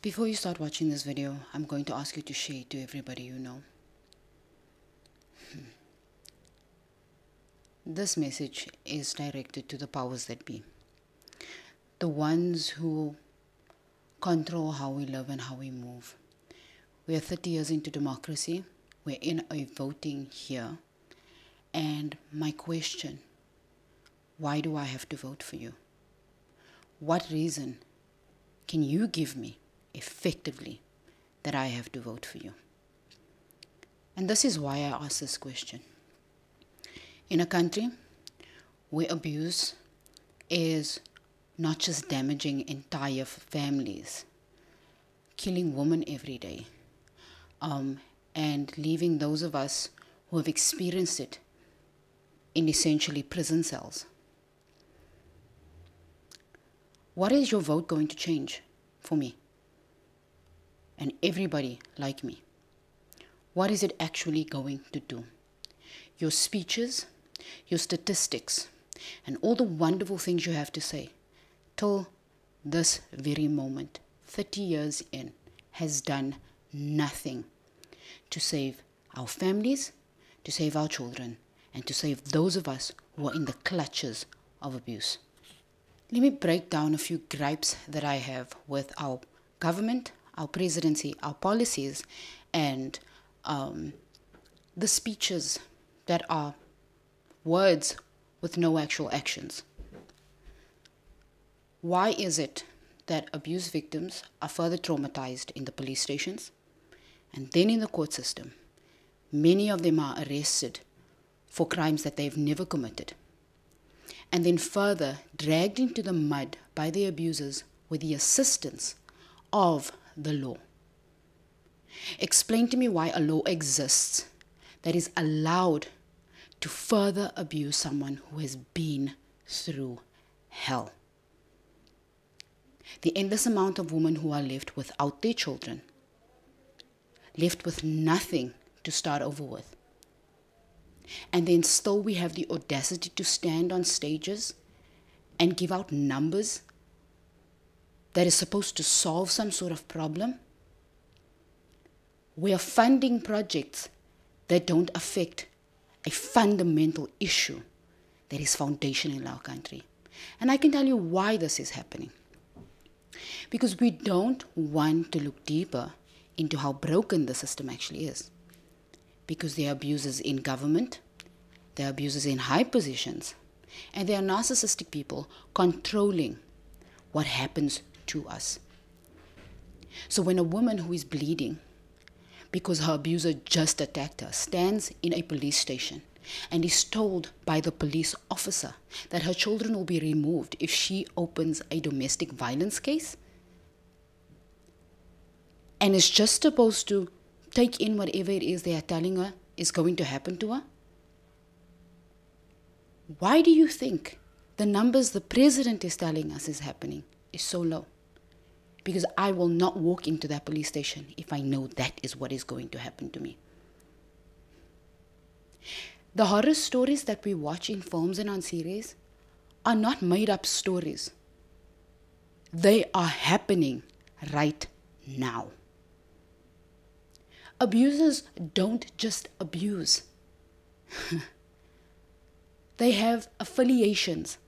Before you start watching this video, I'm going to ask you to share it to everybody you know. This message is directed to the powers that be. The ones who control how we live and how we move. We are 30 years into democracy. We're in a voting here. And my question, why do I have to vote for you? What reason can you give me effectively that I have to vote for you? And this is why I ask this question. In a country where abuse is not just damaging entire families, killing women every day, and leaving those of us who have experienced it in essentially prison cells. What is your vote going to change for me and everybody like me? What is it actually going to do? Your speeches, your statistics, and all the wonderful things you have to say till this very moment, 30 years in, has done nothing to save our families, to save our children, and to save those of us who are in the clutches of abuse. Let me break down a few gripes that I have with our government, our presidency, our policies, and the speeches that are words with no actual actions. Why is it that abuse victims are further traumatized in the police stations and then in the court system? Many of them are arrested for crimes that they've never committed, and then further dragged into the mud by the abusers with the assistance of the law. Explain to me why a law exists that is allowed to further abuse someone who has been through hell. The endless amount of women who are left without their children, left with nothing to start over with. And then still we have the audacity to stand on stages and give out numbers that is supposed to solve some sort of problem. We are funding projects that don't affect a fundamental issue that is foundational in our country. And I can tell you why this is happening. Because we don't want to look deeper into how broken the system actually is. Because there are abusers in government, there are abusers in high positions, and there are narcissistic people controlling what happens to us. So when a woman who is bleeding because her abuser just attacked her stands in a police station and is told by the police officer that her children will be removed if she opens a domestic violence case, and is just supposed to take in whatever it is they are telling her is going to happen to her, why do you think the numbers the president is telling us is happening is so low? Because I will not walk into that police station if I know that is what is going to happen to me. The horror stories that we watch in films and on series are not made up stories. They are happening right now. Abusers don't just abuse. They have affiliations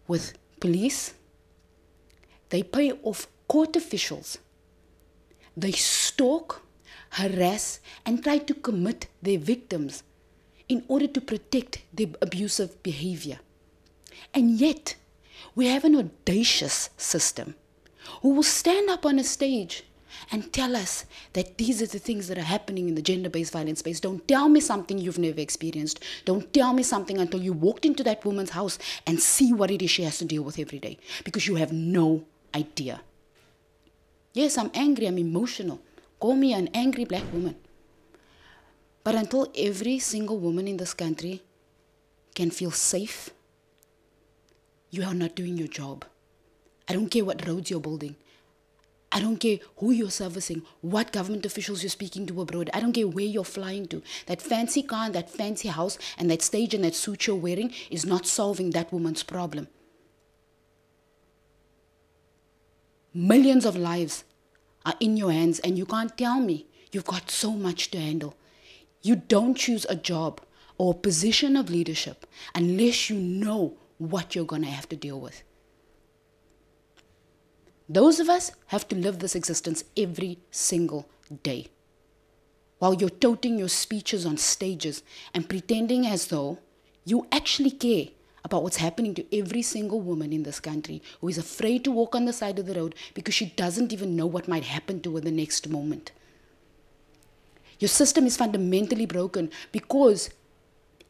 with police. They pay off court officials. They stalk, harass, and try to commit their victims in order to protect their abusive behavior. And yet, we have an audacious system who will stand up on a stage and tell us that these are the things that are happening in the gender-based violence space. Don't tell me something you've never experienced. Don't tell me something until you walked into that woman's house and see what it is she has to deal with every day, because you have no idea. Yes, I'm angry, I'm emotional. Call me an angry black woman. But until every single woman in this country can feel safe, you are not doing your job. I don't care what roads you're building. I don't care who you're servicing, what government officials you're speaking to abroad. I don't care where you're flying to. That fancy car and that fancy house and that stage and that suit you're wearing is not solving that woman's problem. Millions of lives are in your hands, and you can't tell me you've got so much to handle. You don't choose a job or a position of leadership unless you know what you're going to have to deal with. Those of us have to live this existence every single day. While you're toting your speeches on stages and pretending as though you actually care about what's happening to every single woman in this country who is afraid to walk on the side of the road because she doesn't even know what might happen to her the next moment. Your system is fundamentally broken because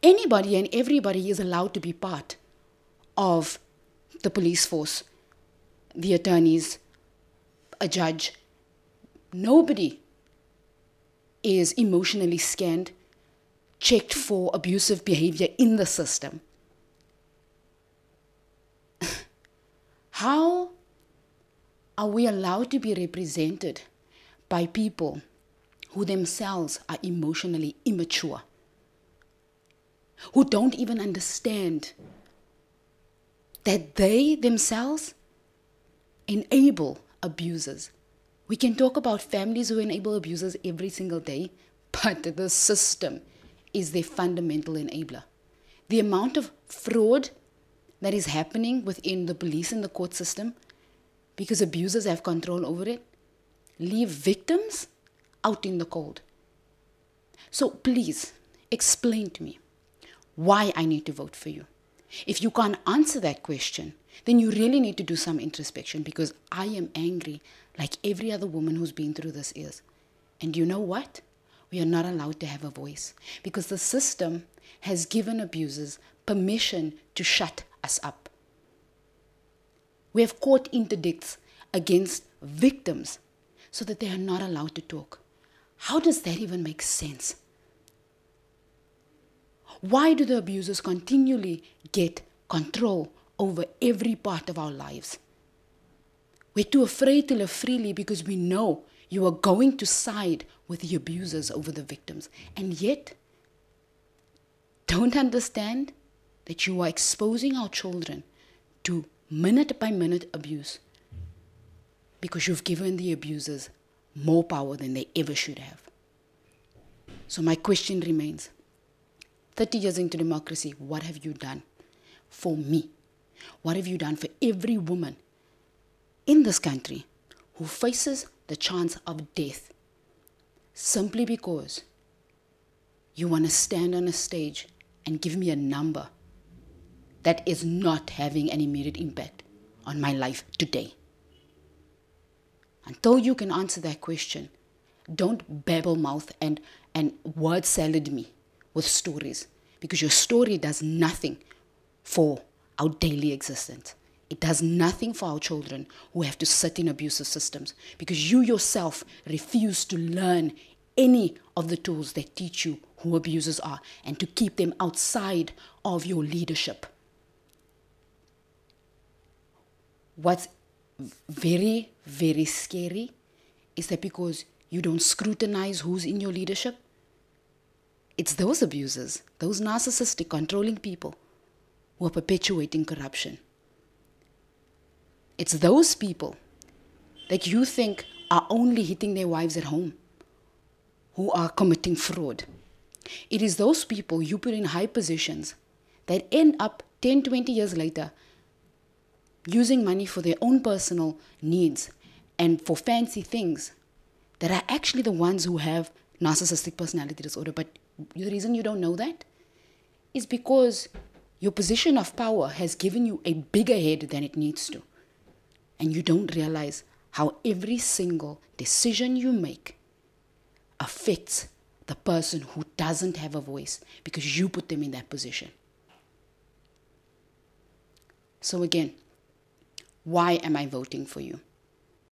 anybody and everybody is allowed to be part of the police force, the attorneys, a judge. Nobody is emotionally scanned, checked for abusive behavior in the system. How are we allowed to be represented by people who themselves are emotionally immature, who don't even understand that they themselves enable abusers? We can talk about families who enable abusers every single day, but the system is their fundamental enabler. The amount of fraud that is happening within the police and the court system, because abusers have control over it, leave victims out in the cold. So please explain to me why I need to vote for you. If you can't answer that question, then you really need to do some introspection, because I am angry like every other woman who's been through this is. And you know what? We are not allowed to have a voice because the system has given abusers permission to shut us up. We have court interdicts against victims so that they are not allowed to talk. How does that even make sense? Why do the abusers continually get control over every part of our lives? We're too afraid to live freely because we know you are going to side with the abusers over the victims, and yet don't understand that you are exposing our children to minute-by-minute abuse because you've given the abusers more power than they ever should have. So my question remains, 30 years into democracy, what have you done for me? What have you done for every woman in this country who faces the chance of death simply because you want to stand on a stage and give me a number that is not having an immediate impact on my life today? Until you can answer that question, don't babble mouth and word salad me with stories, because your story does nothing for our daily existence. It does nothing for our children who have to sit in abusive systems, because you yourself refuse to learn any of the tools that teach you who abusers are and to keep them outside of your leadership. What's very, very scary is that because you don't scrutinize who's in your leadership, it's those abusers, those narcissistic, controlling people who are perpetuating corruption. It's those people that you think are only hitting their wives at home who are committing fraud. It is those people you put in high positions that end up 10, 20 years later using money for their own personal needs and for fancy things that are actually the ones who have narcissistic personality disorder. But the reason you don't know that is because your position of power has given you a bigger head than it needs to. And you don't realize how every single decision you make affects the person who doesn't have a voice because you put them in that position. So again, why am I voting for you?